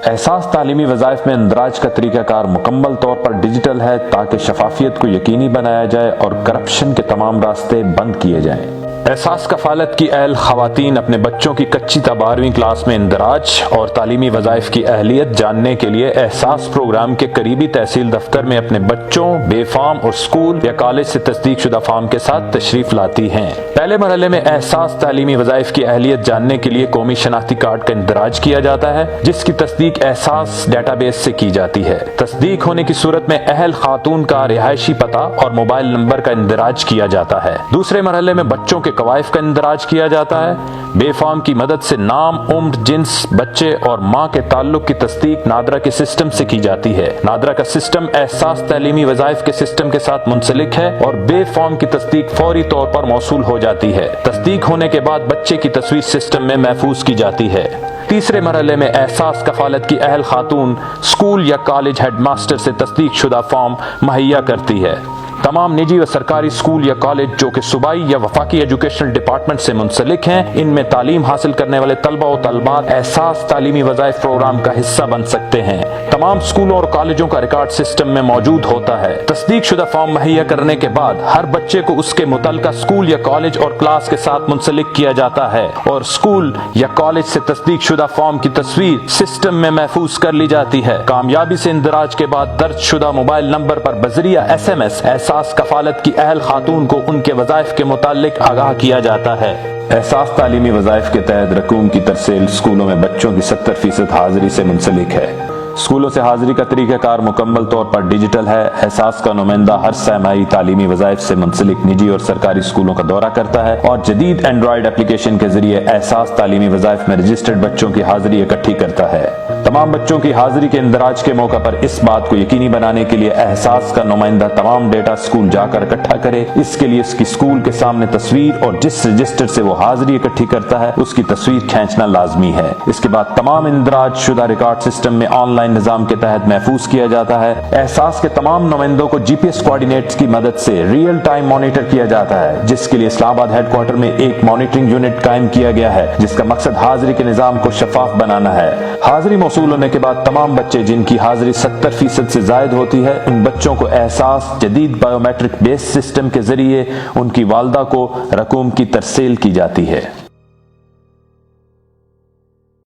احساس تعلیمی وظائف میں اندراج کا طریقہ کار مکمل طور پر ڈیجیٹل ہے تاکہ شفافیت کو یقینی بنایا جائے اور کرپشن کے تمام راستے بند کیے جائیں۔ احساس کفالت کی اہل خواتین اپنے بچوں کی کچی تا 12ویں کلاس میں اندراج اور تعلیمی وظائف کی اہلیت جاننے کے لیے احساس پروگرام کے قریبی تحصیل دفتر میں اپنے بچوں بے فارم اور اسکول یا کالج سے تصدیق شدہ فارم کے ساتھ تشریف لاتی ہیں۔ پہلے مرحلے میں احساس تعلیمی وظائف کی اہلیت جاننے کے لیے قومی شناختی کارڈ کا اندراج کیا جاتا ہے، جس کی تصدیق احساس ڈیٹا بیس سے کی جاتی ہے۔ تصدیق ہونے کی صورت میں اہل خاتون کا رہائشی پتہ اور موبائل نمبر کا اندراج کیا جاتا ہے۔ دوسرے مرحلے میں بچوں کے قوائف کا اندراج کیا جاتا ہے۔ بے فارم کی مدد سے نام، عمر، جنس، بچے اور ماں کے تعلق کی تصدیق نادرا کے سسٹم سے کی جاتی ہے۔ نادرا کا سسٹم احساس تعلیمی وظائف کے سسٹم کے ساتھ منسلک ہے اور بے فارم کی تصدیق فوری طور پر موصول ہو جاتی ہے۔ تصدیق ہونے کے بعد بچے کی تصویر سسٹم میں محفوظ کی جاتی ہے۔ تیسرے مرحلے میں احساس کفالت کی اہل خاتون اسکول یا کالج ہیڈ ماسٹر سے تصدیق شدہ فارم مہیا کرتی ہے۔ تمام نجی و سرکاری اسکول یا کالج جو کہ صوبائی یا وفاقی ایجوکیشنل ڈپارٹمنٹ سے منسلک ہیں، ان میں تعلیم حاصل کرنے والے طلبہ و طالبات احساس تعلیمی وظائف پروگرام کا حصہ بن سکتے ہیں۔ تمام اسکولوں اور کالجوں کا ریکارڈ سسٹم میں موجود ہوتا ہے۔ تصدیق شدہ فارم مہیا کرنے کے بعد ہر بچے کو اس کے متعلقہ اسکول یا کالج اور کلاس کے ساتھ منسلک کیا جاتا ہے اور اسکول یا کالج سے تصدیق شدہ فارم کی تصویر سسٹم میں محفوظ کر لی جاتی ہے۔ کامیابی سے اندراج کے بعد درج شدہ موبائل نمبر پر بذریعہ SMS احساس کفالت کی اہل خاتون کو ان کے وظائف کے متعلق آگاہ کیا جاتا ہے۔ احساس تعلیمی وظائف کے تحت رقوم کی ترسیل اسکولوں میں بچوں کی 70% حاضری سے منسلک ہے۔ اسکولوں سے حاضری کا طریقہ کار مکمل طور پر ڈیجیٹل ہے۔ احساس کا نمائندہ ہر سہ-ماہی تعلیمی وظائف سے منسلک نجی اور سرکاری اسکولوں کا دورہ کرتا ہے اور جدید اینڈرائیڈ اپلیکیشن کے ذریعے احساس تعلیمی وظائف میں رجسٹرڈ بچوں کی حاضری اکٹھی کرتا ہے۔ تمام بچوں کی حاضری کے اندراج کے موقع پر اس بات کو یقینی بنانے کے لیے احساس کا نمائندہ تمام ڈیٹا اسکول جا کر اکٹھا کرے۔ اس کے لیے اس کی اسکول کے سامنے تصویر اور جس رجسٹر سے وہ حاضری اکٹھی کرتا ہے اس کی تصویر کھینچنا لازمی ہے۔ اس کے بعد تمام اندراج شدہ ریکارڈ سسٹم میں آن لائن نظام کے تحت محفوظ کیا جاتا ہے۔ احساس کے تمام نمائندوں کو GPS کوآرڈینیٹس کی مدد سے ریئل ٹائم مانیٹر کیا جاتا ہے، جس کے لیے اسلام آباد ہیڈ کوارٹر میں ایک مانیٹرنگ یونٹ قائم کیا گیا ہے جس کا مقصد حاضری کے نظام کو شفاف بنانا ہے۔ حاضری موصول ہونے کے بعد تمام بچے جن کی حاضری 70% سے زائد ہوتی ہے، ان بچوں کو احساس جدید بائیو میٹرک بیس سسٹم کے ذریعے ان کی والدہ کو رقوم کی ترسیل کی جاتی ہے۔